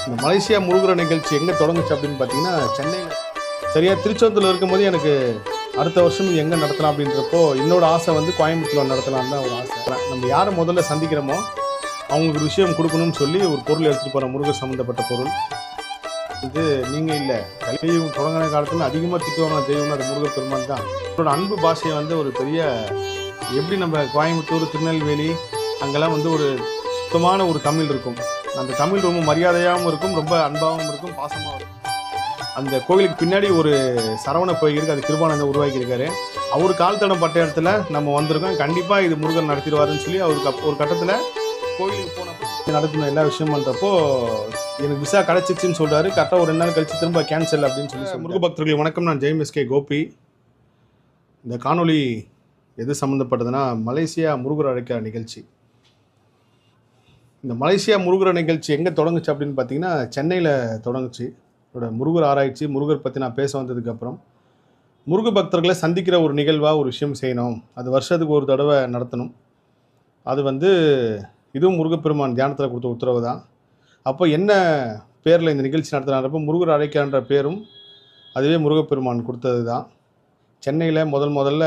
இந்த மலேசியா முருகர் நிகழ்ச்சி எங்கே தொடங்குச்சு அப்படின்னு பார்த்தீங்கன்னா சென்னையில் சரியாக திருச்செந்தூரில் இருக்கும்போது எனக்கு அடுத்த வருஷம் எங்கே நடத்தலாம் அப்படின்றப்போ என்னோட ஆசை வந்து கோயம்புத்தூரில் நடத்தலாம் தான் ஒரு ஆசை. நம்ம யாரை முதல்ல சந்திக்கிறோமோ அவங்களுக்கு ஒரு விஷயம் கொடுக்கணும்னு சொல்லி ஒரு பொருள் எடுத்துகிட்டு போகிற முருகர் சம்மந்தப்பட்ட பொருள் இது நீங்கள் இல்லை. கல்வியும் தொடங்கின காலத்தில் அதிகமாக திட்டுவாங்க தெய்வம்னு அது முருகர் பெருமான் தான். அவரோட அன்பு பாஷையை வந்து ஒரு பெரிய எப்படி நம்ம கோயம்புத்தூர் திருநெல்வேலி அங்கெல்லாம் வந்து ஒரு சுத்தமான ஒரு தமிழ் இருக்கும். அந்த தமிழ் ரொம்ப மரியாதையாகவும் இருக்கும், ரொம்ப அன்பாகவும் இருக்கும், பாசமாகவும் இருக்கும். அந்த கோயிலுக்கு பின்னாடி ஒரு சரவண கோயில் இருக்குது, அது கிருபானந்தர் உருவாக்கியிருக்காரு. அவர் கால் தடம் பட்ட இடத்துல நம்ம வந்திருக்கோம். கண்டிப்பாக இது முருகன் நடத்திடுவாருன்னு சொல்லி அவருக்கு ஒரு கட்டத்தில் கோயிலுக்கு போனப்போ நடத்தின எல்லா விஷயம் பண்ணுறப்போ எனக்கு விசா கிடச்சிச்சின்னு சொல்கிறாரு. கரெக்டாக ஒரு 2 நாள் கழிச்சு திரும்ப கேன்சல் அப்படின்னு சொல்லி முருக பக்தர்கள் வணக்கம். நான் ஜெய்எம்எஸ்கே கோபி. இந்த காணொளி எது சம்மந்தப்பட்டதுன்னா மலேசியா முருகர் அழைக்கிற நிகழ்ச்சி. இந்த மலேசியா முருகர் நிகழ்ச்சி எங்கே தொடங்குச்சு அப்படின்னு பார்த்தீங்கன்னா சென்னையில் தொடங்குச்சு. என்னோட முருகர் ஆராய்ச்சி முருகர் பற்றி நான் பேச வந்ததுக்கப்புறம் முருக பக்தர்களை சந்திக்கிற ஒரு நிகழ்வாக ஒரு விஷயம் செய்யணும், அது வருஷத்துக்கு ஒரு தடவை நடத்தணும். அது வந்து இதுவும் முருகப்பெருமான் தியானத்தில் கொடுத்த உத்தரவு தான். அப்போ என்ன பேரில் இந்த நிகழ்ச்சி நடத்தினாரப்போ முருகர் அழைக்கின்ற பேரும் அதுவே முருகப்பெருமான் கொடுத்தது தான். சென்னையில் முதல்ல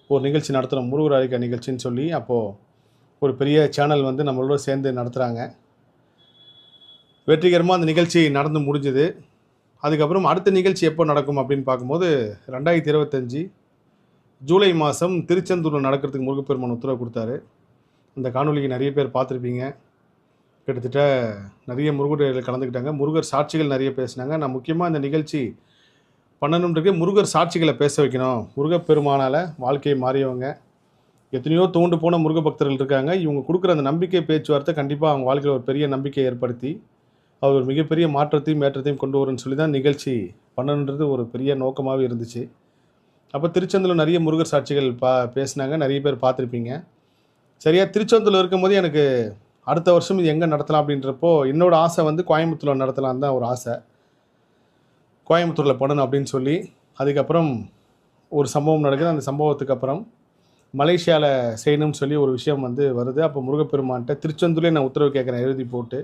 ஒரு நிகழ்ச்சி நடத்தணும், முருகர் அழைக்கிற நிகழ்ச்சின்னு சொல்லி. அப்போது ஒரு பெரிய சேனல் வந்து நம்மளோட சேர்ந்து நடத்துகிறாங்க. வெற்றிகரமாக அந்த நிகழ்ச்சி நடந்து முடிஞ்சுது. அதுக்கப்புறம் அடுத்த நிகழ்ச்சி எப்போ நடக்கும் அப்படின்னு பார்க்கும்போது 2025 ஜூலை மாதம் திருச்செந்தூரில் நடக்கிறதுக்கு முருகப்பெருமான் உத்தரவு கொடுத்தாரு. அந்த காணொலிக்கு நிறைய பேர் பார்த்துருப்பீங்க. கிட்டத்தட்ட நிறைய முருகர்கள் கலந்துக்கிட்டாங்க. முருகர் சாட்சிகள் நிறைய பேசினாங்க. நான் முக்கியமாக இந்த நிகழ்ச்சி பண்ணணுன்றதுக்கு முருகர் சாட்சிகளை பேச வைக்கணும். முருகப்பெருமானால் வாழ்க்கையை மாறியவங்க எத்தனையோ தோண்டு போன முருக பக்தர்கள் இருக்காங்க. இவங்க கொடுக்குற அந்த நம்பிக்கை பேச்சுவார்த்தை கண்டிப்பாக அவங்க வாழ்க்கையில் ஒரு பெரிய நம்பிக்கையை ஏற்படுத்தி அவர் ஒரு மிகப்பெரிய மாற்றத்தையும் ஏற்றத்தையும் கொண்டு வரும்னு சொல்லி தான் நிகழ்ச்சி பண்ணணுன்றது ஒரு பெரிய நோக்கமாகவே இருந்துச்சு. அப்போ திருச்செந்தூரில் நிறைய முருகர் சாட்சிகள் பேசினாங்க, நிறைய பேர் பார்த்துருப்பீங்க. சரியாக திருச்செந்தூரில் இருக்கும்போது எனக்கு அடுத்த வருஷம் இது எங்கே நடத்தலாம் அப்படின்றப்போ என்னோடய ஆசை வந்து கோயம்புத்தூரில் நடத்தலாம் தான் ஒரு ஆசை. கோயம்புத்தூரில் பண்ணணும் அப்படின்னு சொல்லி அதுக்கப்புறம் ஒரு சம்பவம் நடக்குது. அந்த சம்பவத்துக்கு அப்புறம் மலேசியாவில் செய்யணும்னு சொல்லி ஒரு விஷயம் வந்து வருது. அப்போ முருகப்பெருமான்கிட்ட திருச்செந்தூர்லேயே நான் உத்தரவு கேட்குறேன் எழுதி போட்டு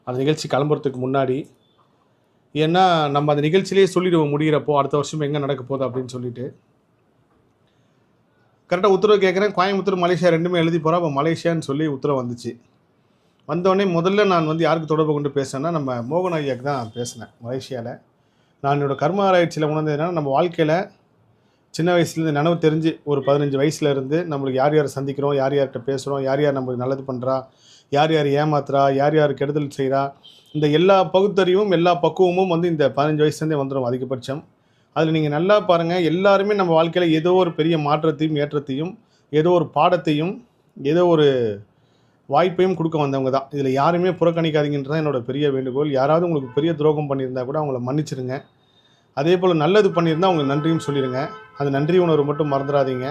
அந்த நிகழ்ச்சி கிளம்புறதுக்கு முன்னாடி. ஏன்னா நம்ம அந்த நிகழ்ச்சியிலே சொல்லிடுவோம் முடிகிறப்போ அடுத்த வருஷம் எங்கே நடக்க போகுது அப்படின்னு சொல்லிட்டு. கரெக்டாக உத்தரவு கேட்குறேன். கோயம்புத்தூர் மலேசியா ரெண்டுமே எழுதி போகிறோம். அப்போ மலேசியான்னு சொல்லி உத்தரவு வந்துச்சு. வந்தோடனே முதல்ல நான் வந்து யாருக்கு தொடர்பு கொண்டு பேசினேன்னா நம்ம மோகன் ஐயாவுக்கு தான் பேசினேன். மலேசியாவில் நான் என்னோடய கர்ம ஆராய்ச்சியில் உணர்ந்தது என்னென்னா நம்ம வாழ்க்கையில் சின்ன வயசுலேருந்து நனவு தெரிஞ்சு ஒரு 15 வயசுலேருந்து நம்மளுக்கு யார் யார் சந்திக்கிறோம், யார் யார்கிட்ட பேசுகிறோம், யார் யார் நம்மளுக்கு நல்லது பண்ணுறா, யார் யார் ஏமாத்துறா, யார் யார் கெடுதல் செய்கிறா, இந்த எல்லா பகுத்தறிவும் எல்லா பக்குவமும் வந்து இந்த 15 வயசுலேருந்தே வந்துடும் அதிகபட்சம். அதில் நீங்கள் நல்லா பாருங்கள், எல்லாருமே நம்ம வாழ்க்கையில் ஏதோ ஒரு பெரிய மாற்றத்தையும் ஏற்றத்தையும் ஏதோ ஒரு பாடத்தையும் ஏதோ ஒரு வாய்ப்பையும் கொடுக்க வந்தவங்க தான். இதில் யாருமே புறக்கணிக்காதீங்கன்றது தான் என்னோடய பெரிய வேண்டுகோள். யாராவது உங்களுக்கு பெரிய துரோகம் பண்ணியிருந்தால் கூட அவங்கள மன்னிச்சிடுங்க. அதே போல் நல்லது பண்ணியிருந்தால் அவங்க நன்றியும் சொல்லிடுங்க. அந்த நன்றி உணர்வு மட்டும் மறந்துடாதீங்க.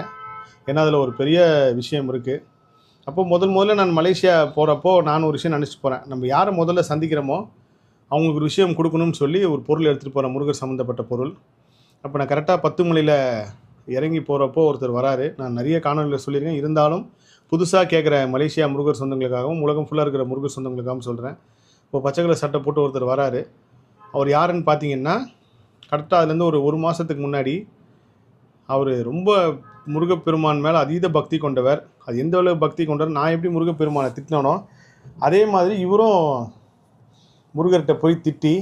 ஏன்னா அதில் ஒரு பெரிய விஷயம் இருக்குது. அப்போ முதல்ல நான் மலேசியா போகிறப்போ நான் ஒரு விஷயம் நினச்சிட்டு போகிறேன், நம்ம யாரை முதல்ல சந்திக்கிறோமோ அவங்களுக்கு ஒரு விஷயம் கொடுக்கணும்னு சொல்லி ஒரு பொருள் எடுத்துகிட்டு போகிறேன், முருகர் சம்மந்தப்பட்ட பொருள். அப்போ நான் கரெக்டாக 10 மலையில் இறங்கி போகிறப்போ ஒருத்தர் வராரு. நான் நிறைய காணொலியில் சொல்லியிருக்கேன், இருந்தாலும் புதுசாக கேட்குற மலேசியா முருகர் சொந்தங்களுக்காகவும் உலகம் ஃபுல்லாக இருக்கிற முருகர் சொந்தங்களுக்காகவும் சொல்கிறேன். இப்போ பச்சை கலர் சட்டை போட்டு ஒருத்தர் வராரு. அவர் யாருன்னு பார்த்தீங்கன்னா கரெக்டாக அதுலேருந்து ஒரு மாதத்துக்கு முன்னாடி அவர் ரொம்ப முருகப்பெருமான் மேலே அதீத பக்தி கொண்டவர். அது எந்த அளவு பக்தி கொண்டவர், நான் எப்படி முருகப்பெருமானை திட்டினோ அதே மாதிரி இவரும் முருகர்கிட்ட போய் திட்டி,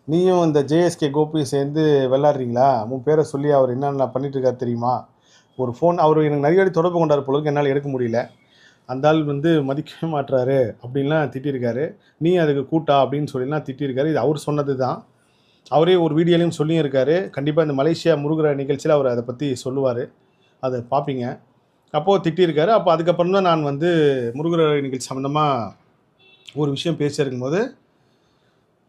நீயும் இந்த ஜேஎஸ்கே கோபியும் சேர்ந்து விளாட்றீங்களா, உன் பேரை சொல்லி அவர் என்னென்ன பண்ணிட்டு இருக்காரு தெரியுமா, ஒரு ஃபோன் அவர் எனக்கு நிறைய தொடர்பு கொண்டார் பொழுதுக்கு என்னால் எடுக்க முடியல, அந்த ஆள் வந்து மதிக்கவே மாட்டுறாரு அப்படின்லாம் திட்டியிருக்காரு, நீ அதுக்கு கூட்டா அப்படின்னு சொல்லிலாம் திட்டியிருக்காரு. இது அவர் சொன்னது தான். அவரே ஒரு வீடியோலையும் சொல்லியும் இருக்காரு. கண்டிப்பாக இந்த மலேசியா முருகர் நிகழ்ச்சியில் அவர் அதை பற்றி சொல்லுவார், அதை பார்ப்பீங்க. அப்போது திட்டியிருக்காரு. அப்போ அதுக்கப்புறம் தான் நான் வந்து முருகர் நிகழ்ச்சி சம்மந்தமாக ஒரு விஷயம் பேசியிருக்கும்போது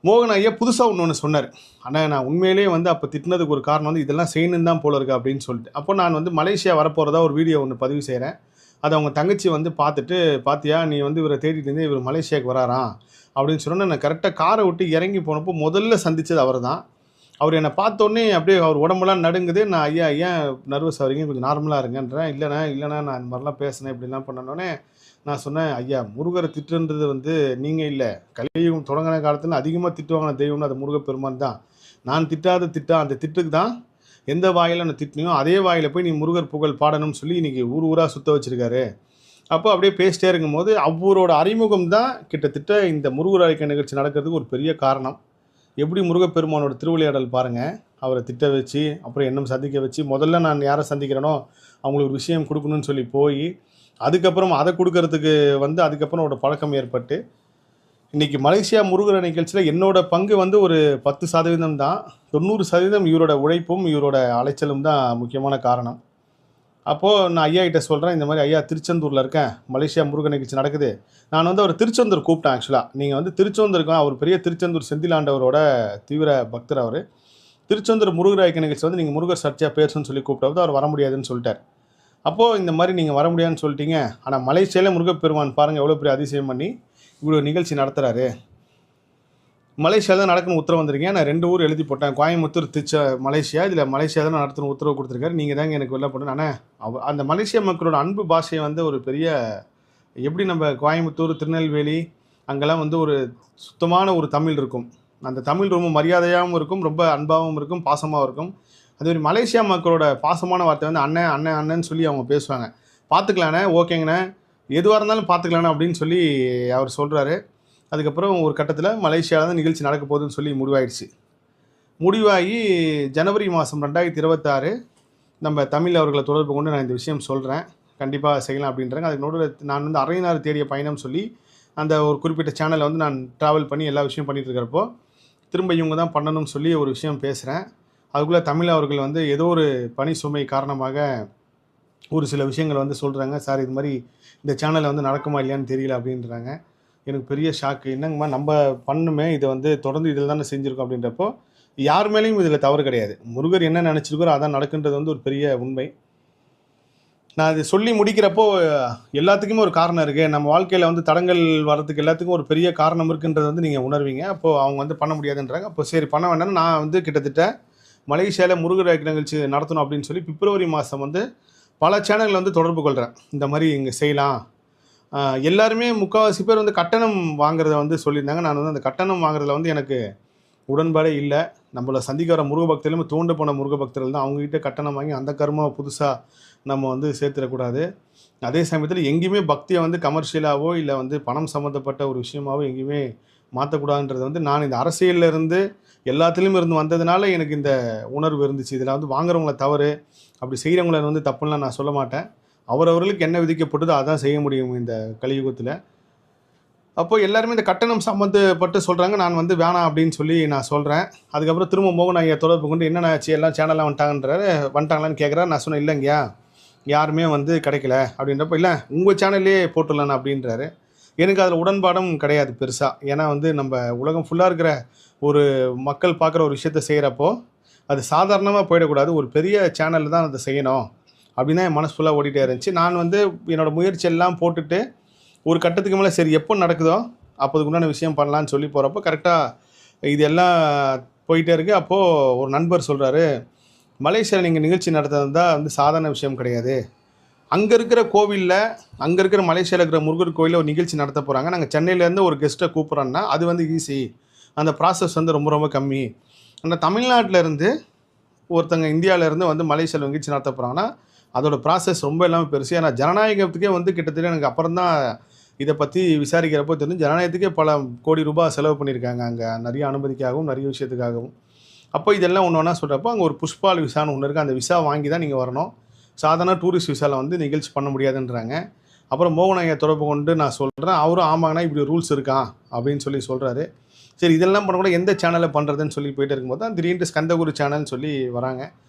மோகன் ஐயா புதுசாக ஒன்று சொன்னார். ஆனால் நான் உண்மையிலேயே வந்து அப்போ திட்டினதுக்கு ஒரு காரணம் வந்து இதெல்லாம் செய்யணும் தான் போல இருக்குது அப்படின்னு சொல்லிட்டு. அப்போ நான் வந்து மலேசியா வரப்போகிறதா ஒரு வீடியோ ஒன்று பதிவு செய்கிறேன். அதை அவங்க தங்கச்சி வந்து பார்த்துட்டு, பார்த்தியா நீ வந்து இவரை தேடிட்டு இருந்து இவர் மலேசியாவுக்கு வராராம் அப்படின்னு சொன்னால், நான் கரெக்டாக காரை விட்டு இறங்கி போனப்போ முதல்ல சந்தித்தது அவர் தான். அவர் என்னை பார்த்தோன்னே அப்படியே அவர் உடம்புலாம் நடுங்குது. நான் ஐயா ஏன் நர்வஸ் ஆகிறீங்க, கொஞ்சம் நார்மலாக இருங்கன்றேன். இல்லைண்ணா நான் இந்த மாதிரிலாம் பேசினேன் இப்படிலாம் பண்ணனோடனே, நான் சொன்னேன், ஐயா முருகரை திட்டுன்றது வந்து நீங்கள் இல்லை, கலியுகம் தொடங்கின காலத்தில் அதிகமாக திட்டுவாங்கின தெய்வம்னு அது முருகப்பெருமான் தான். நான் திட்டாத திட்டம் அந்த திட்டுக்கு தான் எந்த வாயில நான் திட்டினியோ அதே வாயில போய் நீ முருகர் புகழ் பாடணும்னு சொல்லி இன்னைக்கு ஊர் ஊராக சுத்த வச்சிருக்காரு. அப்போ அப்படியே பேசிட்டே இருக்கும்போது அவரோட அறிமுகம் தான் கிட்டத்தட்ட இந்த முருகர் அழைக்க நிகழ்ச்சி நடக்கிறதுக்கு ஒரு பெரிய காரணம். எப்படி முருகப்பெருமானோட திருவிளையாடல் பாருங்கள். அவரை திட்ட வச்சு அப்புறம் என்னும் சந்திக்க வச்சு முதல்ல நான் யாரை சந்திக்கிறேனோ அவங்களுக்கு ஒரு விஷயம் கொடுக்கணும்னு சொல்லி போய் அதுக்கப்புறம் அதை கொடுக்கறதுக்கு வந்து அதுக்கப்புறம் ஒரு பழக்கம் ஏற்பட்டு இன்றைக்கி மலேசியா முருகர் நிகழ்ச்சியில் என்னோட பங்கு வந்து ஒரு 10% தான். 90% இவரோட உழைப்பும் இவரோட அலைச்சலும் தான் முக்கியமான காரணம். அப்போது நான் ஐயா கிட்ட சொல்கிறேன், இந்த மாதிரி ஐயா திருச்செந்தூரில் இருக்கேன், மலேசியா முருகன் நிகழ்ச்சி நடக்குது. நான் வந்து அவர் திருச்செந்தூர் கூப்பிட்டேன். ஆக்சுவலாக நீங்கள் வந்து திருச்செந்தூருக்கும் அவர் பெரிய திருச்செந்தூர் செந்திலாண்டவரோட தீவிர பக்தர். அவர் திருச்செந்தூர் முருகர் ஐக்கிய நிகழ்ச்சி வந்து நீங்கள் முருகர் சர்ச்சையாக பேசுன்னு சொல்லி கூப்பிட்டது அவர் வர முடியாதுன்னு சொல்லிட்டார். அப்போது இந்த மாதிரி நீங்கள் வர முடியாதுன்னு சொல்லிட்டீங்க, ஆனால் மலேசியாவில் முருகப்பெருமான் பாருங்கள் எவ்வளோ பெரிய அதிசயம் பண்ணி இவ்வளோ நிகழ்ச்சி நடத்துகிறாரு. மலேசியாவில் தான் நடக்கணும் உத்தரவு வந்திருக்கீங்க. நான் 2 ஊர் எழுதி போட்டேன், கோயம்புத்தூர் மலேசியா. இதில் மலேசியா தான் நடத்தணும் உத்தரவு கொடுத்துருக்காரு. நீங்கள் தாங்க எனக்கு வெளில போட்டேன். ஆனால் அந்த மலேசியா மக்களோட அன்பு பாஷையை வந்து ஒரு பெரிய எப்படி நம்ம கோயம்புத்தூர் திருநெல்வேலி அங்கெல்லாம் வந்து ஒரு சுத்தமான ஒரு தமிழ் இருக்கும். அந்த தமிழ் ரொம்ப மரியாதையாகவும் இருக்கும், ரொம்ப அன்பாகவும் இருக்கும், பாசமாகவும் இருக்கும். அதுமாதிரி மலேசியா மக்களோட பாசமான வார்த்தை வந்து அண்ணன் அண்ணன் அண்ணன்னு சொல்லி அவங்க பேசுவாங்க. பார்த்துக்கலாண்ணே, ஓகேங்கண்ணே, எதுவாக இருந்தாலும் பார்த்துக்கலாண்ணே அப்படின்னு சொல்லி அவர் சொல்கிறாரு. அதுக்கப்புறம் ஒரு கட்டத்தில் மலேசியாவில் தான் நிகழ்ச்சி நடக்க போகுதுன்னு சொல்லி முடிவாயிடுச்சு. முடிவாகி ஜனவரி மாதம் 2026 நம்ம தமிழ் அவர்களை தொடர்பு கொண்டு நான் இந்த விஷயம் சொல்கிறேன், கண்டிப்பாக செய்யலாம் அப்படின்றாங்க. அதுக்கு நடுவில் நான் வந்து அரைநாறு தேடிய பயணம் சொல்லி அந்த ஒரு குறிப்பிட்ட சேனலை வந்து நான் ட்ராவல் பண்ணி எல்லா விஷயம் பண்ணிகிட்டு இருக்கிறப்போ திரும்ப இவங்க தான் பண்ணணும்னு சொல்லி ஒரு விஷயம் பேசுகிறேன். அதுக்குள்ளே தமிழ் அவர்கள் வந்து ஏதோ ஒரு பணி சுமை காரணமாக ஒரு சில விஷயங்கள் வந்து சொல்கிறாங்க. சார் இது மாதிரி இந்த சேனலில் வந்து நடக்குமா இல்லையான்னு தெரியல அப்படின்றாங்க. எனக்கு பெரிய ஷாக்கு. என்னங்கம்மா நம்ம பண்ணுமே, இதை வந்து தொடர்ந்து இதில் தானே செஞ்சுருக்கோம் அப்படின்றப்போ யார் மேலேயும் இதில் தவறு கிடையாது. முருகர் என்ன நினச்சிருக்கோ அதான் நடக்குன்றது வந்து ஒரு பெரிய உண்மை. நான் இது சொல்லி முடிக்கிறப்போ எல்லாத்துக்குமே ஒரு காரணம் இருக்குது. நம்ம வாழ்க்கையில் வந்து தடங்கள் வர்றதுக்கு எல்லாத்துக்கும் ஒரு பெரிய காரணம் இருக்குன்றது வந்து நீங்கள் உணர்வீங்க. அப்போது அவங்க வந்து பண்ண முடியாதுன்றாங்க. அப்போ சரி பண்ண வேண்டாம்னு நான் வந்து கிட்டத்தட்ட மலேசியாவில் முருகர் ஐக்கிய நிகழ்ச்சி நடத்தணும் அப்படின்னு சொல்லி பிப்ரவரி மாதம் வந்து பல சேனல்கள் வந்து தொடர்பு கொள்கிறேன். இந்த மாதிரி இங்கே செய்யலாம். எல்லாருமே முக்கால்வாசி பேர் வந்து கட்டணம் வாங்குறத வந்து சொல்லியிருந்தாங்க. நான் வந்து அந்த கட்டணம் வாங்குறதுல வந்து எனக்கு உடன்பாடே இல்லை. நம்மளை சந்திக்க வர முருக பக்தர்களுமே தோண்டு போன முருக பக்தர்கள் தான். அவங்ககிட்ட கட்டணம் வாங்கி அந்த கர்மாவை புதுசாக நம்ம வந்து சேர்த்துடக்கூடாது. அதே சமயத்தில் எங்கேயுமே பக்தியை வந்து கமர்ஷியலாகவோ இல்லை வந்து பணம் சம்மந்தப்பட்ட ஒரு விஷயமாவோ எங்கேயுமே மாற்றக்கூடாதுன்றது வந்து நான் இந்த அரசியலில் இருந்து எல்லாத்துலேயும் இருந்து வந்ததுனால எனக்கு இந்த உணர்வு இருந்துச்சு. இதில் வந்து வாங்குறவங்கள தவறு, அப்படி செய்கிறவங்கள வந்து தப்புலாம் நான் சொல்ல மாட்டேன். அவரவர்களுக்கு என்ன விதிக்கப்பட்டதோ அதான் செய்ய முடியும் இந்த கலியுகத்தில். அப்போ எல்லாருமே இந்த கட்டணம் சம்மந்தப்பட்டு சொல்கிறாங்க. நான் வந்து வேணாம் அப்படின்னு சொல்லி நான் சொல்கிறேன். அதுக்கப்புறம் திரும்ப மோகன் ஐயா தொடர்பு கொண்டு என்னென்ன ஆச்சு, எல்லாம் சேனல்லாம் வந்துட்டாங்களான்னு கேட்குறேன். நான் சொன்னேன், இல்லைங்கய்யா யாருமே வந்து கிடைக்கல அப்படின்றப்போ, இல்லை உங்கள் சேனல்லே போட்டுடலான்னு அப்படின்றாரு. எனக்கு அதில் உடன்பாடும் கிடையாது பெருசாக. ஏன்னா வந்து நம்ம உலகம் ஃபுல்லாக இருக்கிற ஒரு மக்கள் பார்க்குற ஒரு விஷயத்த செய்கிறப்போ அது சாதாரணமாக போயிடக்கூடாது, ஒரு பெரிய சேனலில் தான் அதை செய்யணும் அப்படின்னு தான் என் மனசு ஃபுல்லாக ஓடிட்டே இருந்துச்சு. நான் வந்து என்னோடய முயற்சி எல்லாம் போட்டுட்டு ஒரு கட்டத்துக்கு மேலே சரி எப்போ நடக்குதோ அப்போதுக்கு உண்டான விஷயம் பண்ணலான்னு சொல்லி போகிறப்போ கரெக்டாக இது எல்லாம் போயிட்டே இருக்குது. அப்போது ஒரு நண்பர் சொல்கிறாரு, மலேசியாவில் நீங்கள் நிகழ்ச்சி நடத்துறது தான் வந்து சாதாரண விஷயம் கிடையாது. அங்கே இருக்கிற கோவிலில், அங்கே இருக்கிற மலேசியாவில் இருக்கிற முருகர் கோவிலில் ஒரு நிகழ்ச்சி நடத்த போகிறாங்க. நாங்கள் சென்னையிலேருந்து ஒரு கெஸ்ட்டை கூப்பிட்றோன்னா அது வந்து ஈஸி, அந்த ப்ராசஸ் வந்து ரொம்ப ரொம்ப கம்மி. ஆனால் தமிழ்நாட்டிலேருந்து ஒருத்தங்க இந்தியாவிலேருந்து வந்து மலேசியாவில் நிகழ்ச்சி நடத்த போகிறாங்கன்னா அதோடய ப்ராசஸ் ரொம்ப எல்லாமே பெருசு. ஏன்னா ஜனநாயகத்துக்கே வந்து கிட்டத்தட்ட எனக்கு அப்புறம் தான் இதை பற்றி விசாரிக்கிறப்போ தெரிஞ்சு ஜனநாயகத்துக்கே பல கோடி ரூபாய் செலவு பண்ணியிருக்காங்க அங்கே நிறைய அனுமதிக்காகவும் நிறைய விஷயத்துக்காகவும். அப்போ இதெல்லாம் ஒன்று ஒன்றா சொல்கிறப்போ அங்கே ஒரு புஷ்பால் விசான்னு ஒன்று இருக்குது, அந்த விசா வாங்கி தான் நீங்கள் வரணும், சாதாரண டூரிஸ்ட் விசாவில் வந்து நிகழ்ச்சி பண்ண முடியாதுன்றாங்க. அப்புறம் மோகன் ஐயா தொடர்பு கொண்டு நான் சொல்கிறேன். அவரும் ஆமாங்கண்ணா இப்படி ரூல்ஸ் இருக்கான் அப்படின்னு சொல்லி சொல்கிறாரு. சரி இதெல்லாம் பண்ணக்கூட எந்த சேனலில் பண்ணுறதுன்னு சொல்லி போயிட்டு இருக்கும்போது தான் திடீர்னு ஸ்கந்தகுரு சேனல்னு சொல்லி வராங்க.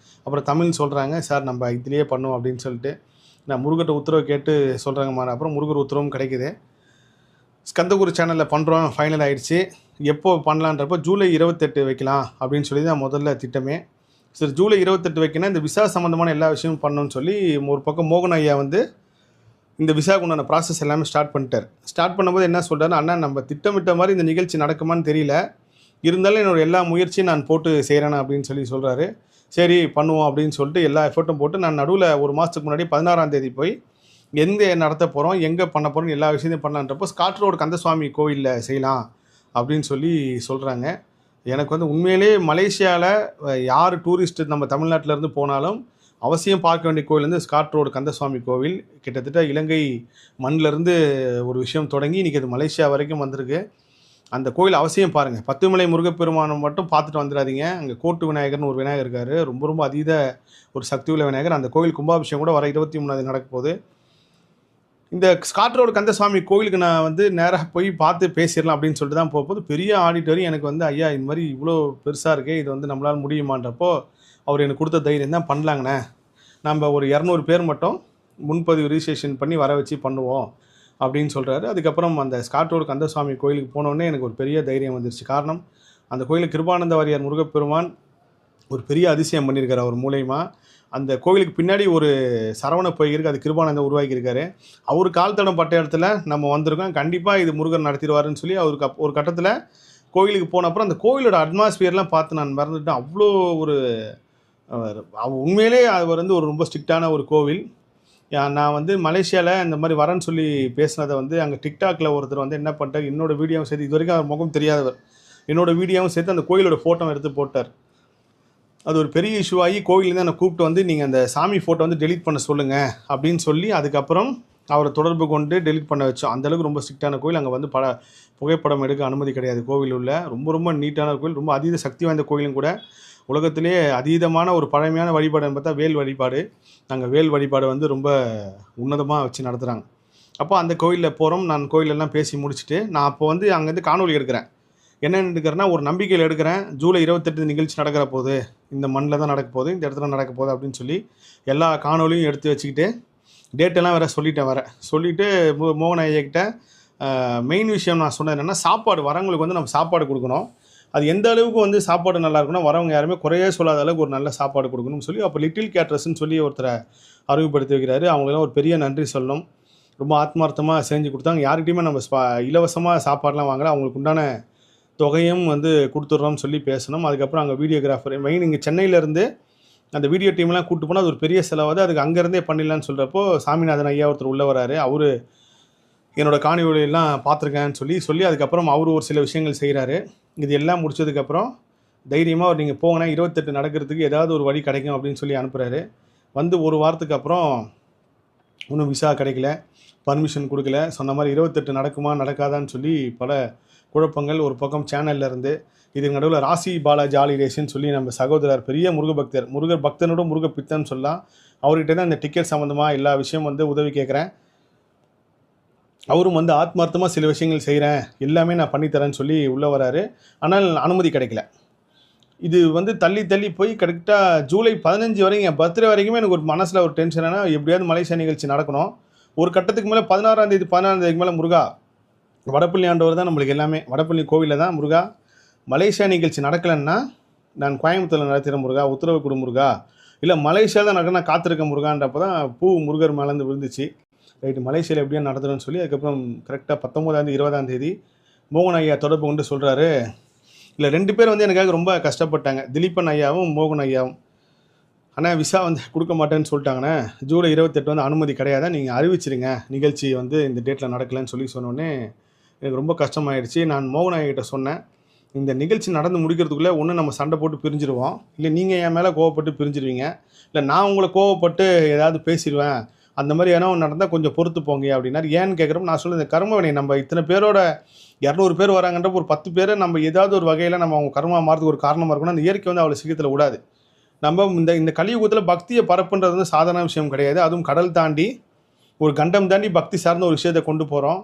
அப்புறம் தமிழ் சொல்கிறாங்க, சார் நம்ம இதிலேயே பண்ணோம் அப்படின்னு சொல்லிட்டு நான் முருகர்கிட்ட உத்தரவு கேட்டு சொல்கிறாங்கம்மா. அப்புறம் முருகர் உத்தரவும் கிடைக்குது. ஸ்கந்தகுரு சேனலில் பண்ணுறோம், ஃபைனல் ஆகிடுச்சு. எப்போ பண்ணலான்றப்போ ஜூலை 28 வைக்கலாம் அப்படின்னு சொல்லி தான் முதல்ல திட்டமே. சரி ஜூலை 28 வைக்கணும், இந்த விசா சம்மந்தமான எல்லா விஷயமும் பண்ணணும்னு சொல்லி ஒரு பக்கம் மோகன் ஐயா வந்து இந்த விசாவுக்கு உண்டான ப்ராசஸ் எல்லாமே ஸ்டார்ட் பண்ணிட்டார். ஸ்டார்ட் பண்ணும்போது என்ன சொல்கிறாரு, அண்ணா நம்ம திட்டமிட்ட மாதிரி இந்த நிகழ்ச்சி நடக்குமான்னு தெரியல, இருந்தாலும் என்னோடய எல்லா முயற்சியும் நான் போட்டு செய்கிறேண்ணா அப்படின்னு சொல்லி சொல்கிறாரு. சரி பண்ணுவோம் அப்படின்னு சொல்லிட்டு எல்லா எஃபர்ட்டும் போட்டு நான் நடுவில் ஒரு மாதத்துக்கு முன்னாடி 16ஆம் தேதி போய் எங்கே நடத்த போகிறோம், எங்கே பண்ண போகிறோம், எல்லா விஷயத்தையும் பண்ணலான்றப்போ ஸ்காட் ரோடு கந்தசுவாமி கோவிலில் செய்யலாம் அப்படின்னு சொல்லி சொல்கிறாங்க. எனக்கு வந்து உண்மையிலே மலேசியாவில் யார் டூரிஸ்ட் நம்ம தமிழ்நாட்டிலேருந்து போனாலும் அவசியம் பார்க்க வேண்டிய கோவில் வந்து ஸ்காட் ரோடு கந்தசுவாமி கோவில். கிட்டத்தட்ட இலங்கை மண்ணிலேருந்து ஒரு விஷயம் தொடங்கி இன்றைக்கி அது மலேசியா வரைக்கும் வந்திருக்கு. அந்த கோயில் அவசியம் பாருங்கள். பத்துமலை முருகப்பெருமானம் மட்டும் பார்த்துட்டு வந்துடாதீங்க. அங்கே கோட்டு விநாயகர்னு ஒரு விநாயகர் இருக்கார், ரொம்ப ரொம்ப அதீத ஒரு சக்தி உள்ள விநாயகர். அந்த கோவில் கும்பாபிஷேகம் கூட வர 23ஆம் நடக்க போகுது. இந்த ஸ்காட் ரோடு கந்தசுவாமி கோவிலுக்கு நான் வந்து நேராக போய் பார்த்து பேசிடலாம் அப்படின்னு சொல்லிட்டு தான் போகும்போது பெரிய ஆடிட்டோரியம் எனக்கு வந்து ஐயா இந்த மாதிரி இவ்வளோ பெருசாக இருக்கே, இது வந்து நம்மளால் முடியுமான்றப்போ அவர் எனக்கு கொடுத்த தைரியம் தான், பண்ணலாங்கண்ணே, நம்ம ஒரு 200 பேர் மட்டும் முன்பதிவு ரிஜிஸ்ட்ரேஷன் பண்ணி வர வச்சு பண்ணுவோம் அப்படின்னு சொல்கிறாரு. அதுக்கப்புறம் அந்த ஸ்காட் ரோடு கந்தசுவாமி கோயிலுக்கு போனோடனே எனக்கு ஒரு பெரிய தைரியம் வந்துருச்சு. காரணம், அந்த கோயிலுக்கு கிருபானந்த வாரியார் முருகப்பெருமான் ஒரு பெரிய அதிசயம் பண்ணியிருக்காரு அவர் மூலயமா. அந்த கோவிலுக்கு பின்னாடி ஒரு சரவண பொய் இருக்குது, அது கிருபானந்தம் உருவாக்கியிருக்காரு. அவர் கால் தடம் பட்ட இடத்துல நம்ம வந்திருக்கோம், கண்டிப்பாக இது முருகன் நடத்திடுவாருன்னு சொல்லி அவருக்கு ஒரு கட்டத்தில் கோவிலுக்கு போன அப்புறம் அந்த கோவிலோட அட்மாஸ்பியர்லாம் பார்த்து நான் மறந்துட்டேன். அவ்வளோ ஒரு உண்மையிலே அவர் வந்து ஒரு ரொம்ப ஸ்ட்ரிக்டான ஒரு கோவில். நான் வந்து மலேசியாவில் இந்த மாதிரி வரேன்னு சொல்லி பேசினதை வந்து அங்கே டிக்டாக்ல ஒருத்தர் வந்து என்ன பண்ணிட்டார், என்னோட வீடியோவும் சேர்த்து, இது வரைக்கும் அவர் முகம் தெரியாதவர், என்னோட வீடியோவும் சேர்த்து அந்த கோயிலோட ஃபோட்டோ எடுத்து போட்டார். அது ஒரு பெரிய இஷ்யூ ஆகி கோவிலேருந்து என்னை கூப்பிட்டு வந்து நீங்கள் அந்த சாமி ஃபோட்டோ வந்து டெலிட் பண்ண சொல்லுங்கள் அப்படின்னு சொல்லி அதுக்கப்புறம் அவரை தொடர்பு கொண்டு டெலிட் பண்ண வச்சோம். அந்தளவுக்கு ரொம்ப ஸ்ட்ரிக்டான கோவில். அங்கே வந்து புகைப்படம் எடுக்க அனுமதி கிடையாது கோவில் உள்ள. ரொம்ப ரொம்ப நீட்டான கோவில், ரொம்ப அதீத சக்தி வாய்ந்த கோயிலும் கூட. உலகத்திலே அதீதமான ஒரு பழமையான வழிபாடுன்னு பார்த்தா வேல் வழிபாடு. நாங்கள் வேல் வழிபாடு வந்து ரொம்ப உன்னதமாக வச்சு நடத்துகிறாங்க. அப்போ அந்த கோயிலில் போகிறோம். நான் கோயிலெல்லாம் பேசி முடிச்சுட்டு நான் அப்போ வந்து அங்கேருந்து காணொலி எடுக்கிறேன். என்னென்னு எடுக்கிறேன்னா, ஒரு நம்பிக்கையில் எடுக்கிறேன். ஜூலை 28 நிகழ்ச்சி நடக்கிற போது, இந்த மண்ணில் தான் நடக்க போகுது, இந்த இடத்துல நடக்க போகுது அப்படின்னு சொல்லி எல்லா காணொலியும் எடுத்து வச்சுக்கிட்டு டேட்டெல்லாம் வேறு சொல்லிவிட்டு மோகன் ஐயாக்கிட்ட மெயின் விஷயம் நான் சொன்னது என்னென்னா, சாப்பாடு வரவங்களுக்கு வந்து நம்ம சாப்பாடு கொடுக்கணும். அது எந்த அளவுக்கு வந்து சாப்பாடு நல்லா இருக்குன்னா, வரவங்க யாருமே குறையே சொல்லாத அளவுக்கு ஒரு நல்ல சாப்பாடு கொடுக்கணும்னு சொல்லி அப்போ லிட்டில் கேட்ரஸ்ன்னு சொல்லி ஒருத்தரை அறிமுகப்படுத்தி வைக்கிறாரு. அவங்களெல்லாம் ஒரு பெரிய நன்றி சொல்லணும். ரொம்ப ஆத்மார்த்தமாக செஞ்சு கொடுத்தாங்க. யார்கிட்டையுமே நம்ம இலவசமாக சாப்பாடெலாம் வாங்கலை, அவங்களுக்கு உண்டான தொகையும் வந்து கொடுத்துட்றோம்னு சொல்லி பேசணும். அதுக்கப்புறம் அங்கே வீடியோகிராஃபர் மெயின் இங்கே சென்னையிலேருந்து அந்த வீடியோ டீம்லாம் கூப்பிட்டு போனால் அது ஒரு பெரிய செலவாகுது, அதுக்கு அங்கேருந்தே பண்ணிடலான்னு சொல்கிறப்போ சாமிநாதன் ஐயா ஒருத்தர் உள்ளே வராரு. அவர் என்னோடய காணொலியெல்லாம் பார்த்துருக்கேன்னு சொல்லி அதுக்கப்புறம் அவர் ஒரு சில விஷயங்கள் செய்கிறாரு. இது எல்லாம் முடிச்சதுக்கப்புறம் தைரியமாக அவர் நீங்கள் போங்கன்னா 28 நடக்கிறதுக்கு ஏதாவது ஒரு வழி கிடைக்கும் அப்படின்னு சொல்லி அனுப்புகிறாரு. வந்து ஒரு வாரத்துக்கு அப்புறம் இன்னும் விசா கிடைக்கல, பர்மிஷன் கொடுக்கல. சொன்ன மாதிரி 28 நடக்குமா நடக்காதான்னு சொல்லி பல குழப்பங்கள். ஒரு பக்கம் சேனல்லேருந்து இதுக்கு நடுவில் ராசி பாலாஜி ஆலிரேஷன் சொல்லி நம்ம சகோதரர் பெரிய முருகர் பக்தனோட முருகப்பித்தன்னு சொல்லலாம். அவர்கிட்ட தான் இந்த டிக்கெட் சம்மந்தமாக எல்லா விஷயம் வந்து உதவி கேட்குறேன். அவரும் வந்து ஆத்மார்த்தமாக சில விஷயங்கள் செய்கிறேன், எல்லாமே நான் பண்ணித்தரேன்னு சொல்லி உள்ளே வராரு. ஆனால் அனுமதி கிடைக்கல. இது வந்து தள்ளி போய் கரெக்டாக ஜூலை 15 வரைக்கும் என் பர்த்டே வரைக்குமே எனக்கு ஒரு மனசில் ஒரு டென்ஷனானா, எப்படியாவது மலேசியா நிகழ்ச்சி நடக்கணும். ஒரு கட்டத்துக்கு மேலே 16ஆம் தேதிக்கு மேலே முருகா, வடப்பள்ளி ஆண்டவர் தான் நம்மளுக்கு எல்லாமே. வடப்பள்ளி கோவிலில் தான் முருகா, மலேசியா நிகழ்ச்சி நடக்கலைன்னா நான் கோயம்புத்தூரில் நடத்துகிற முருகா, உத்தரவு கொடு முருகா, இல்லை மலேசியா தான் நடக்க நான் காத்திருக்க முருகான்றப்போ தான் பூ முருகர் மேலேருந்து விழுந்துச்சு. ரைட்டு, மலேசியாவில் எப்படியா நடத்துகிறேன்னு சொல்லி அதுக்கப்புறம் கரெக்டாக 19ஆம் தேதி 20ஆம் தேதி மோகன் ஐயா தொடர்பு கொண்டு சொல்கிறாரு. இல்லை 2 பேர் வந்து எனக்காக ரொம்ப கஷ்டப்பட்டாங்க, திலீபன் ஐயாவும் மோகன் ஐயாவும். ஆனால் விசா வந்து கொடுக்க மாட்டேன்னு சொல்லிட்டாங்கண்ணே, ஜூலை 28 வந்து அனுமதி கிடையாதா, நீங்கள் அறிவிச்சிருங்க நிகழ்ச்சி வந்து இந்த டேட்டில் நடக்கலைன்னு சொல்லி சொன்னோடனே எனக்கு ரொம்ப கஷ்டமாயிடுச்சு. நான் மோகன் ஐயாக்கிட்ட சொன்னேன், இந்த நிகழ்ச்சி நடந்து முடிக்கிறதுக்குள்ளே ஒன்று நம்ம சண்டை போட்டு பிரிஞ்சிடுவோம், இல்லை நீங்கள் என் மேலே கோவப்பட்டு பிரிஞ்சிடுவீங்க, இல்லை நான் உங்களை கோவப்பட்டு ஏதாவது பேசிடுவேன், அந்த மாதிரி ஏன்னா நடந்தால் கொஞ்சம் பொறுத்து போங்க அப்படின்னாரு. ஏன்னு கேட்குறப்ப நான் சொல்ல, இந்த கர்மவினை நம்ம இத்தனை பேரோட 200 பேர் வராங்கன்றப்ப ஒரு 10 பேரை நம்ம ஏதாவது ஒரு வகையில் நம்ம அவங்க கர்மா மாறதுக்கு ஒரு காரணமாக இருக்கணும். அந்த இயற்கை வந்து அவ்வளோ சீக்கிரத்தில் விடாது. நம்ம இந்த கலியுகத்தில் பக்தியை பரப்புன்றது வந்து சாதாரண விஷயம் கிடையாது. அதுவும் கடல் தாண்டி ஒரு கண்டம் தாண்டி பக்தி சார்ந்த ஒரு விஷயத்தை கொண்டு போகிறோம்.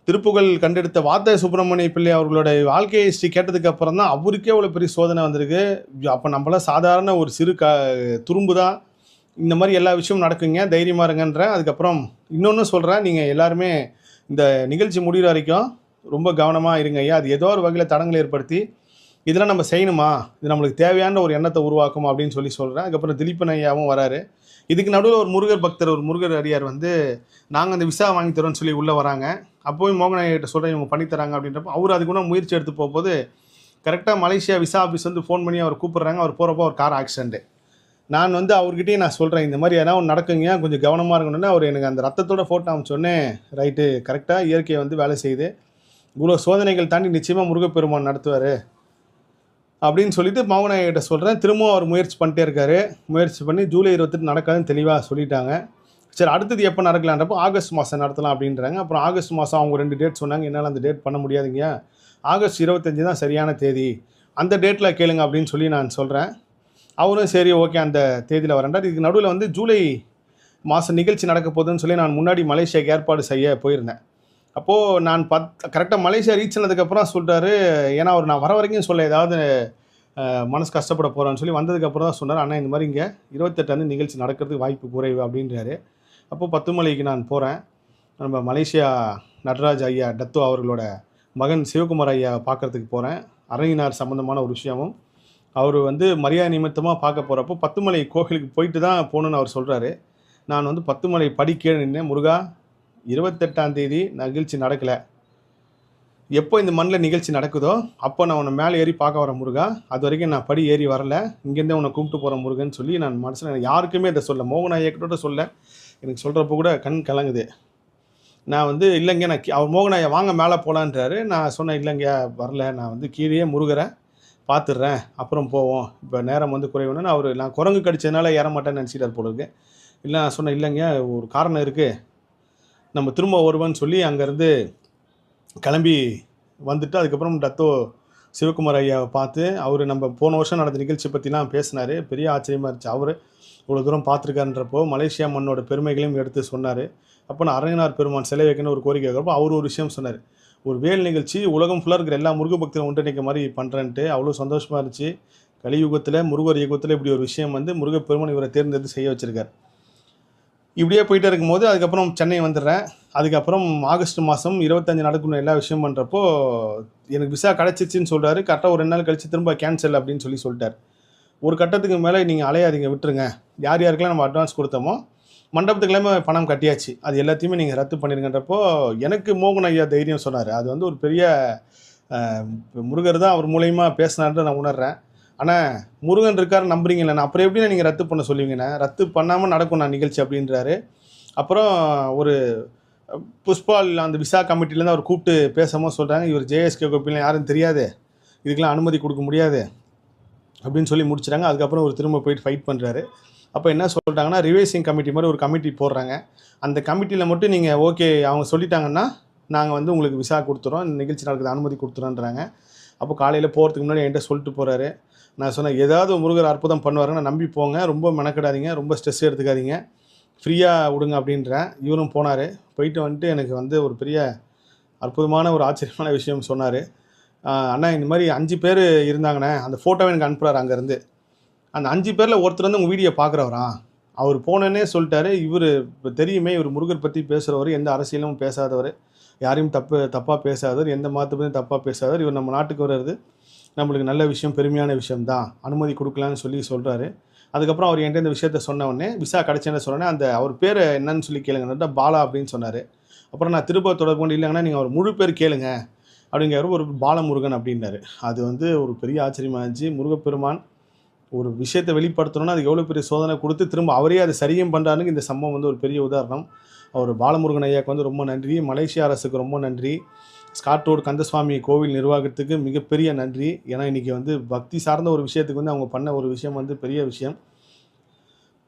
திருப்புகழ் கண்டெடுத்த வாத்த சுப்பிரமணிய பிள்ளை அவர்களோட வாழ்க்கை ஹிஸ்ட்ரி கேட்டதுக்கு அப்புறம் தான் அவருக்கே அவ்வளோ பெரிய சோதனை வந்திருக்கு. அப்போ நம்மளாம் சாதாரண ஒரு சிறு துரும்பு தான். இந்த மாதிரி எல்லா விஷயமும் நடக்குங்க, தைரியமாக இருங்கன்ற. அதுக்கப்புறம் இன்னொன்று சொல்கிறேன், நீங்கள் எல்லாருமே இந்த நிகழ்ச்சி முடிகிற வரைக்கும் ரொம்ப கவனமாக இருங்க ஐயா. அது ஏதோ ஒரு வகையில் தடங்களை ஏற்படுத்தி இதெல்லாம் நம்ம செய்யணுமா, இது நம்மளுக்கு தேவையான ஒரு எண்ணத்தை உருவாக்கும் அப்படின்னு சொல்கிறேன். அதுக்கப்புறம் திலீபன் ஐயாவும் வராரு. இதுக்கு நடுவில் ஒரு முருகர் பக்தர், ஒரு முருகர் அடியார் வந்து நாங்கள் அந்த விசா வாங்கி தரோன்னு சொல்லி உள்ளே வராங்க. அப்போயும் மோகன் ஐயாட்ட சொல்கிறேன், இவங்க பண்ணித்தராங்க அப்படின்றப்போ அவர் அதுக்கு கூட முயற்சி எடுத்து போகும்போது கரெக்டாக மலேசியா விசா ஆஃபீஸ் வந்து ஃபோன் பண்ணி அவர் கூப்பிட்றாங்க. அவர் போகிறப்போ ஒரு கார் ஆக்சிடென்ட்டு. நான் வந்து அவர்கிட்டயும் நான் சொல்கிறேன், இந்த மாதிரி எதனா ஒன்று நடக்குங்க, கொஞ்சம் கவனமாக இருக்கணும்னு. அவர் எனக்கு அந்த ரத்தத்தோட ஃபோட்டோ அனுப்பிச்சோடனே, ரைட்டு கரெக்டாக இயற்கை வந்து வேலை செய்யுது, இவ்வளோ சோதனைகள் தாண்டி நிச்சயமாக முருகப்பெருமான் நடத்துவார் அப்படின்னு சொல்லிட்டு மோகனாய்கிட்ட சொல்கிறேன். திரும்பவும் அவர் முயற்சி பண்ணிட்டே இருக்காரு. முயற்சி பண்ணி ஜூலை 28 நடக்காதுன்னு தெளிவாக சொல்லிட்டாங்க. சரி, அடுத்தது எப்போ நடக்கலான்றப்போ ஆகஸ்ட் மாதம் நடத்தலாம் அப்படின்றாங்க. அப்புறம் ஆகஸ்ட் மாதம் அவங்க 2 டேட் சொன்னாங்க. என்னால் அந்த டேட் பண்ண முடியாதுங்க, ஆகஸ்ட் 25 தான் சரியான தேதி, அந்த டேட்டில் கேளுங்க அப்படின்னு சொல்லி நான் சொல்கிறேன். அவரும் சரி ஓகே அந்த தேதியில் வரேன்டார். இதுக்கு நடுவில் வந்து ஜூலை மாதம் நிகழ்ச்சி நடக்க போகுதுன்னு சொல்லி நான் முன்னாடி மலேசியாவுக்கு ஏற்பாடு செய்ய போயிருந்தேன். அப்போது நான் கரெக்டாக மலேசியா ரீச் ஆனதுக்கப்புறம் சொல்லிட்டாரு. ஏன்னா அவர் நான் வர வரைக்கும் சொல்ல ஏதாவது மனசு கஷ்டப்பட போகிறான்னு சொல்லி வந்ததுக்கப்புறம் தான் சொன்னார், அண்ணா இந்த மாதிரி இங்கே 28 நிகழ்ச்சி நடக்கிறதுக்கு வாய்ப்பு குறைவு அப்படின்றாரு. அப்போது 10 மலைக்கு நான் போகிறேன். நம்ம மலேசியா நடராஜ் ஐயா டத்தோ அவர்களோட மகன் சிவகுமார் ஐயா பார்க்குறதுக்கு போகிறேன். அரங்கினார் சம்மந்தமான ஒரு விஷயமும் அவர் வந்து மரியாதை நிமித்தமாக பார்க்க போகிறப்போ 10 மலை கோவிலுக்கு போயிட்டு தான் போகணுன்னு அவர் சொல்கிறாரு. நான் வந்து 10 மலை படி கீழே நின்று, முருகா 28ஆம் தேதி நிகழ்ச்சி நடக்கலை, எப்போ இந்த மண்ணில் நிகழ்ச்சி நடக்குதோ அப்போ நான் உன்னை மேலே ஏறி பார்க்க வரேன் முருகா, அது வரைக்கும் நான் படி ஏறி வரல, இங்கேருந்தே உன்னை கும்பிட்டு போகிறேன் முருகன்னு சொல்லி நான் மனசில் யாருக்குமே இதை சொல்ல, மோகனாய்கிட்ட சொல்ல. எனக்கு சொல்கிறப்ப கூட கண் கலங்குது. நான் வந்து இல்லைங்க, நான் அவர் மோகனாயா வாங்க மேலே போகலான்றாரு. நான் சொன்னேன் இல்லைங்க வரல, நான் வந்து கீழே முருகரை பார்த்துட்றேன், அப்புறம் போவோம், இப்போ நேரம் வந்து குறைவுன்னு. நான் குரங்கு கடிச்சதுனால ஏற மாட்டேன்னு நினச்சிட்டார் போல இருக்கு. இல்லை நான் சொன்னேன் இல்லைங்க, ஒரு காரணம் இருக்குது, நம்ம திரும்ப வருவோன்னு சொல்லி அங்கேருந்து கிளம்பி வந்துட்டு அதுக்கப்புறம் டத்தோ சிவகுமார் ஐயாவை பார்த்து அவர் நம்ம போன வருஷம் நடந்த நிகழ்ச்சி பற்றிலாம் பேசினார். பெரிய ஆச்சரியமாக இருந்துச்சு. அவர் இவ்வளோ தூரம் பார்த்துருக்காருன்றப்போ மலேசியா மண்ணோட பெருமைகளையும் எடுத்து சொன்னார். அப்போ நான் அரங்கனார் பெருமான் சிலை வைக்கணும்னு ஒரு கோரிக்கை வைக்கிறப்போ அவர் ஒரு விஷயம் சொன்னார், ஒரு வேல் நிகழ்ச்சி உலகம் ஃபுல்லாக இருக்கிற எல்லா முருக பக்தரும் ஒன்றிணைக்க மாதிரி பண்ணுறேன்ட்டு. அவ்வளோ சந்தோஷமாக இருந்துச்சு. கலியுகத்தில் முருகர் யுகத்தில் இப்படி ஒரு விஷயம் வந்து முருகப்பெருமான் இவரை தேர்ந்தெடுத்து செய்ய வச்சுருக்கார். இப்படியே போயிட்டே இருக்கும்போது அதுக்கப்புறம் சென்னை வந்துடுறேன். அதுக்கப்புறம் ஆகஸ்ட் மாதம் 25 நடக்கணும் எல்லா விஷயம் பண்ணுறப்போ எனக்கு விசா கிடச்சிச்சின்னு சொல்கிறாரு. கரெக்டாக ஒரு 2 நாள் கழித்து திரும்ப கேன்சல் அப்படின்னு சொல்லிட்டார். ஒரு கட்டத்துக்கு மேலே நீங்கள் அலையாதீங்க, விட்டுருங்க, யார் யாருக்கெல்லாம் நம்ம அட்வான்ஸ் கொடுத்தோமோ மண்டபத்துக்கெல்லாமே பணம் கட்டியாச்சு, அது எல்லாத்தையுமே நீங்கள் ரத்து பண்ணிடுங்கன்றப்போ எனக்கு மோகன் ஐயா தைரியம் சொன்னார். அது வந்து ஒரு பெரிய முருகர் தான் அவர் மூலயமா பேசினார்னு நான் உணர்றேன். ஆனால் முருகன் இருக்கார் நம்புறீங்களே, நான் அப்புறம் எப்படின்னா நீங்கள் ரத்து பண்ண சொல்லுவீங்கண்ணே, ரத்து பண்ணாமல் நடக்கும் நான் நிகழ்ச்சி அப்படின்றாரு. அப்புறம் ஒரு புஷ்பால் அந்த விசா கமிட்டிலேருந்து அவர் கூப்பிட்டு பேசும்போது சொல்கிறாங்க, இவர் ஜேஎஸ்கே கோப்பிலாம் யாரும் தெரியாது, இதுக்கெலாம் அனுமதி கொடுக்க முடியாது அப்படின்னு சொல்லி முடிச்சுட்டாங்க. அதுக்கப்புறம் ஒரு திரும்ப போயிட்டு ஃபைட் பண்ணுறாரு. அப்போ என்ன சொல்லிட்டாங்கன்னா, ரிவைசிங் கமிட்டி மாதிரி ஒரு கமிட்டி போடுறாங்க, அந்த கமிட்டியில் மட்டும் நீங்கள் ஓகே அவங்க சொல்லிட்டாங்கன்னா நாங்கள் வந்து உங்களுக்கு விசா கொடுத்துறோம், நிகழ்ச்சி நடக்குது அனுமதி கொடுத்துறோன்றாங்க. அப்போ காலையில் போகிறதுக்கு முன்னாடி என்கிட்ட சொல்லிட்டு போகிறாரு. நான் சொன்னேன், ஏதாவது முருகர் அற்புதம் பண்ணுவாருன்னு நம்பி போங்க, ரொம்ப மெனக்கிடாதீங்க, ரொம்ப ஸ்ட்ரெஸ் எடுத்துக்காதீங்க, ஃப்ரீயாக விடுங்க அப்படின்றேன். இவரும் போனார். போயிட்டு வந்துட்டு எனக்கு வந்து ஒரு பெரிய அற்புதமான ஒரு ஆச்சரியமான விஷயம் சொன்னார். அண்ணா இந்த மாதிரி 5 பேர் இருந்தாங்கண்ணே, அந்த ஃபோட்டோவை எனக்கு அனுப்புகிறார் அங்கேருந்து. அந்த 5 பேரில் ஒருத்தர் வந்து உங்கள் வீடியோ பார்க்குறவரா, அவர் போனோன்னே சொல்லிட்டாரு, இவர் இப்போ தெரியுமே இவர் முருகர் பற்றி பேசுகிறவர், எந்த அரசியலும் பேசாதவர், யாரையும் தப்பாக பேசாதவர், எந்த மதத்தை பற்றியும் தப்பாக பேசாதவர், இவர் நம்ம நாட்டுக்கு வர்றது நம்மளுக்கு நல்ல விஷயம், பெருமையான விஷயம் தான், அனுமதி கொடுக்கலான்னு சொல்லி சொல்கிறாரு. அதுக்கப்புறம் அவர் என்கிட்ட இந்த விஷயத்த சொன்ன உடனே, விசா கிடச்சேன்னு சொன்னோன்னே, அந்த அவர் பேர் என்னன்னு சொல்லி கேளுங்கன்னா பாலா அப்படின்னு சொன்னார். அப்புறம் நான் திரும்ப தொடர்பு கொண்டு இல்லைங்கன்னா நீங்கள் அவர் முழு பேர் கேளுங்க அப்படிங்கிற ஒரு பாலமுருகன் அப்படின்னாரு. அது வந்து ஒரு பெரிய ஆச்சரியமாக இருந்துச்சு. முருகப்பெருமான் ஒரு விஷயத்தை வெளிப்படுத்தணும்னா அது எவ்வளோ பெரிய சோதனை கொடுத்து திரும்ப அவரே அதை சரியும் பண்ணுறாருன்னு இந்த சம்பவம் வந்து ஒரு பெரிய உதாரணம். அவர் பாலமுருகன் ஐயாவுக்கு வந்து ரொம்ப நன்றி, மலேசியா அரசுக்கு ரொம்ப நன்றி, ஸ்காட் ரோடு கந்தசுவாமி கோவில் நிர்வாகத்துக்கு மிகப்பெரிய நன்றி. ஏன்னா இன்றைக்கி வந்து பக்தி சார்ந்த ஒரு விஷயத்துக்கு வந்து அவங்க பண்ண ஒரு விஷயம் வந்து பெரிய விஷயம்.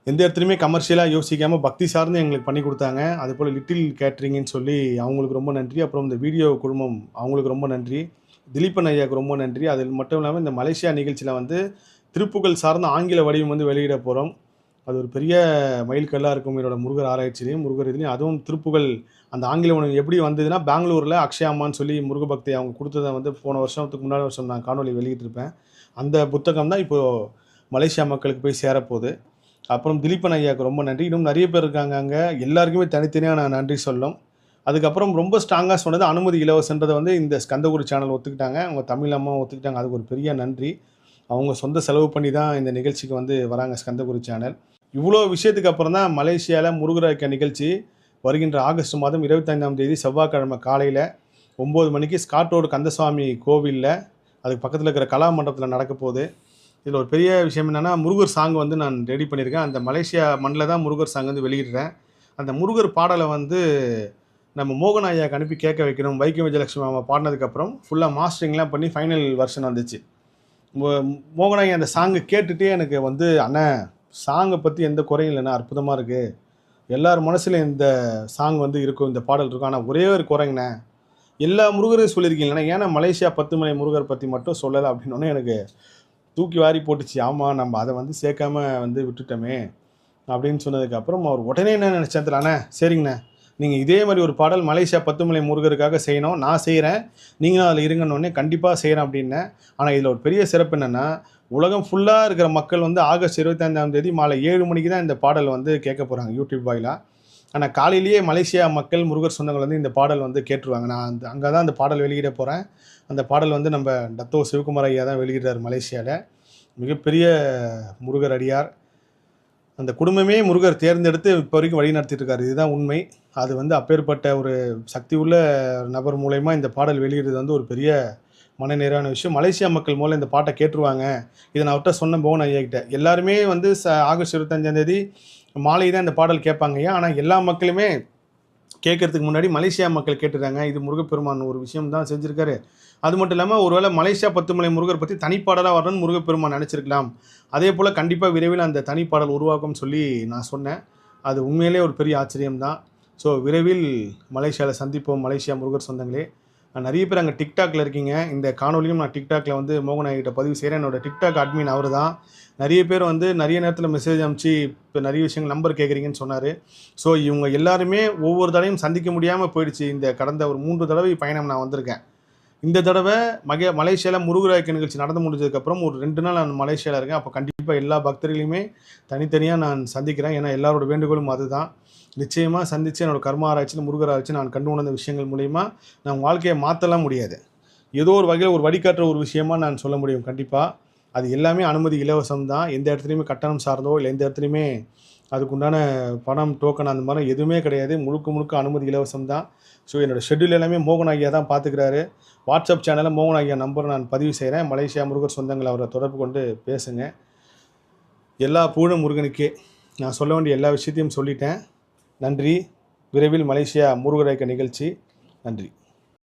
எந்த இடத்துலையுமே கமர்ஷியலாக யோசிக்காமல் பக்தி சார்ந்து எங்களுக்கு பண்ணி கொடுத்தாங்க. அதுபோல் லிட்டில் கேட்ரிங்னு சொல்லி அவங்களுக்கு ரொம்ப நன்றி. அப்புறம் இந்த வீடியோ குழுமம் அவங்களுக்கு ரொம்ப நன்றி. திலீபன் ஐயாவுக்கு ரொம்ப நன்றி. அது மட்டும் இல்லாமல் இந்த மலேசியா நிகழ்ச்சியில் வந்து திருப்புகழ் சார்ந்த ஆங்கில வடிவம் வந்து வெளியிட போகிறோம். அது ஒரு பெரிய மைல்கல்லாக இருக்கும் என்னோட முருகர் ஆராய்ச்சிலையும் முருகர் இதுலையும். அதுவும் திருப்புகழ் அந்த ஆங்கில உணவு எப்படி வந்ததுன்னா, பெங்களூரில் அக்ஷயா அம்மான்னு சொல்லி முருக பக்தி அவங்க கொடுத்ததை வந்து போன வருஷத்துக்கு முன்னாடி வருஷம் நான் காணொலி வெளியிட்டிருப்பேன். அந்த புத்தகம் தான் இப்போது மலேசியா மக்களுக்கு போய் சேரப்போகுது. அப்புறம் திலீபன் ஐயாவுக்கு ரொம்ப நன்றி. இன்னும் நிறைய பேர் இருக்காங்க அங்கே, எல்லாருக்குமே தனித்தனியாக நான் நன்றி சொல்லும். அதுக்கப்புறம் ரொம்ப ஸ்ட்ராங்காக சொன்னது அனுமதி இலவசன்றதை வந்து இந்த ஸ்கந்தகுரு சேனல் ஒத்துக்கிட்டாங்க, அவங்க தமிழ் அம்மா ஒத்துக்கிட்டாங்க. அதுக்கு ஒரு பெரிய நன்றி. அவங்க சொந்த செலவு பண்ணி தான் இந்த நிகழ்ச்சிக்கு வந்து வராங்க ஸ்கந்தகுரு சேனல். இவ்வளோ விஷயத்துக்கு அப்புறம் தான் மலேசியாவில் முருகர் ஐக்கிய நிகழ்ச்சி வருகின்ற ஆகஸ்ட் மாதம் 25ஆம் தேதி செவ்வாய்க்கிழமை காலையில் 9 மணிக்கு ஸ்காட் ரோடு கந்தசுவாமி கோவிலில், அதுக்கு பக்கத்தில் இருக்கிற கலா மண்டபத்தில் நடக்க போகுது. இதில் ஒரு பெரிய விஷயம் என்னென்னா, முருகர் சாங் வந்து நான் ரெடி பண்ணியிருக்கேன். அந்த மலேசியா மண்ணில் தான் முருகர் சாங் வந்து வெளியிடுறேன். அந்த முருகர் பாடலை வந்து நம்ம மோகன் ஐயாக்கு அனுப்பி கேட்க வைக்கணும். வைக்கம் விஜயலட்சுமி மாமா பாடினதுக்கப்புறம் ஃபுல்லாக மாஸ்டரிங்லாம் பண்ணி ஃபைனல் வெர்ஷன் வந்துச்சு. மோகன் ஐயா அந்த சாங்கை கேட்டுகிட்டே எனக்கு வந்து, அண்ணே சாங்கை பற்றி எந்த குறையும் இல்லைண்ணா, அற்புதமாக இருக்குது, எல்லார் மனசுலையும் இந்த சாங் வந்து இருக்கும், இந்த பாடல் இருக்கும், ஆனால் ஒரே ஒரு குறைங்கண்ணே, எல்லா முருகரையும் சொல்லியிருக்கீங்களேண்ணா, ஏன்னா மலேசியா 10 மலை முருகர் பற்றி மட்டும் சொல்லலை அப்படின்னோடனே எனக்கு தூக்கி வாரி போட்டுச்சு. ஆமாம், நம்ம அதை வந்து சேர்க்காம வந்து விட்டுட்டோமே அப்படின்னு சொன்னதுக்கப்புறம் அவர் உடனே என்ன நினச்சேன் தெரியல, அண்ணே சரிங்கண்ணே, நீங்கள் இதே மாதிரி ஒரு பாடல் மலேசியா 10 மலை முருகருக்காக செய்யணும், நான் செய்கிறேன், நீங்களும் அதில் இருங்கன்னொடனே கண்டிப்பாக செய்கிறேன் அப்படின்னேன். ஆனால் இதில் ஒரு பெரிய சிறப்பு என்னென்னா, உலகம் ஃபுல்லாக இருக்கிற மக்கள் வந்து ஆகஸ்ட் 25ஆம் தேதி மாலை 7 மணிக்கு தான் இந்த பாடல் வந்து கேட்க போகிறாங்க யூடியூப் வாயிலாக. ஆனால் காலையிலேயே மலேசியா மக்கள் முருகர் சொந்தங்கள் வந்து இந்த பாடல் வந்து கேட்டுருவாங்க. நான் அங்கே தான் அந்த பாடல் வெளியிட போகிறேன். அந்த பாடல் வந்து நம்ம டத்தோ சிவகுமார் ஐயா தான் வெளியிடுறார் மலேசியாவில். மிகப்பெரிய முருகர் அடியார். அந்த குடும்பமே முருகர் தேர்ந்தெடுத்து இப்போ வரைக்கும் வழி நடத்திட்டு இருக்காரு. இதுதான் உண்மை. அது வந்து அப்பேற்பட்ட ஒரு சக்தி உள்ள நபர் மூலயமா இந்த பாடல் வெளியிடுறது வந்து ஒரு பெரிய மனநிறைவான விஷயம். மலேசியா மக்கள் மூலம் இந்த பாட்டை கேட்டுருவாங்க. இதை நான் அவர்கிட்ட சொன்ன மோகன் ஐயா கிட்ட. எல்லாருமே வந்து ஆகஸ்ட் 25ஆம் தேதி மாலை தான் இந்த பாடல் கேட்பாங்க ஐயா. ஆனால் எல்லா மக்களுமே கேட்கறதுக்கு முன்னாடி மலேசியா மக்கள் கேட்டுறாங்க. இது முருகப்பெருமான் ஒரு விஷயம் தான் செஞ்சுருக்காரு. அது மட்டும் இல்லாமல் ஒருவேளை மலேசியா 10 மலை முருகர் பற்றி தனிப்பாடலாக வரணும்னு முருகப்பெருமான் நினச்சிருக்கலாம். அதே போல் கண்டிப்பாக விரைவில் அந்த தனிப்பாடல் உருவாக்கும்னு சொல்லி நான் சொன்னேன். அது உண்மையிலே ஒரு பெரிய ஆச்சரியம்தான். ஸோ விரைவில் மலேசியாவில் சந்திப்போம் மலேசியா முருகர் சொந்தங்களே. நிறைய பேர் அங்கே டிக்டாக்ல இருக்கீங்க. இந்த காணொலியும் நான் டிக்டாக்ல வந்து மோகன் ஐயா கிட்ட பதிவு செய்கிறேன். என்னோட டிக்டாக் அட்மின் அவர் தான். நிறைய பேர் வந்து நிறைய நேரத்தில் மெசேஜ் அனுப்பிச்சு இப்போ நிறைய விஷயங்கள் நம்பர் கேட்குறீங்கன்னு சொன்னார். ஸோ இவங்க எல்லாருமே ஒவ்வொரு தடவையும் சந்திக்க முடியாமல் போயிடுச்சு. இந்த கடந்த ஒரு 3 தடவை பயணம் நான் வந்திருக்கேன். இந்த தடவை மலேசியாவில் முருகராய்க்கு நிகழ்ச்சி நடந்து முடிஞ்சதுக்கப்புறம் ஒரு 2 நாள் நான் மலேசியாவில் இருக்கேன். அப்போ கண்டிப்பாக எல்லா பக்தர்களையுமே தனித்தனியாக நான் சந்திக்கிறேன். ஏன்னா எல்லாரோட வேண்டுகோளும் அதுதான். நிச்சயமாக சந்தித்து என்னோட கர்ம ஆராய்ச்சியில் முருகர் ஆராய்ச்சி நான் கண்டு உணர்ந்த விஷயங்கள் மூலிமா நான் வாழ்க்கையை மாற்றலாம் முடியாது. ஏதோ ஒரு வகையில் ஒரு வழிகாட்டுற ஒரு விஷயமா நான் சொல்ல முடியும். கண்டிப்பாக அது எல்லாமே அனுமதி இலவசம் தான். எந்த இடத்துலையுமே கட்டணம் சார்ந்தோ இல்லை எந்த இடத்துலையுமே அதுக்குண்டான பணம் டோக்கன் அந்த மாதிரி எதுவுமே கிடையாது. முழுக்க அனுமதி இலவசம் தான். ஸோ என்னோடய ஷெட்யூல் எல்லாமே மோகன் ஐயா தான் பார்த்துக்கிறாரு. வாட்ஸ்அப் சேனலில் மோகன் ஐயா நம்பரை நான் பதிவு செய்கிறேன். மலேசியா முருகர் சொந்தங்கள் அவரை தொடர்பு கொண்டு பேசுங்க. எல்லா புகழும் முருகனுக்கே. நான் சொல்ல வேண்டிய எல்லா விஷயத்தையும் சொல்லிட்டேன். நன்றி. விரைவில் மலேசியா முருகராய்க்கு நிகழ்ச்சி. நன்றி.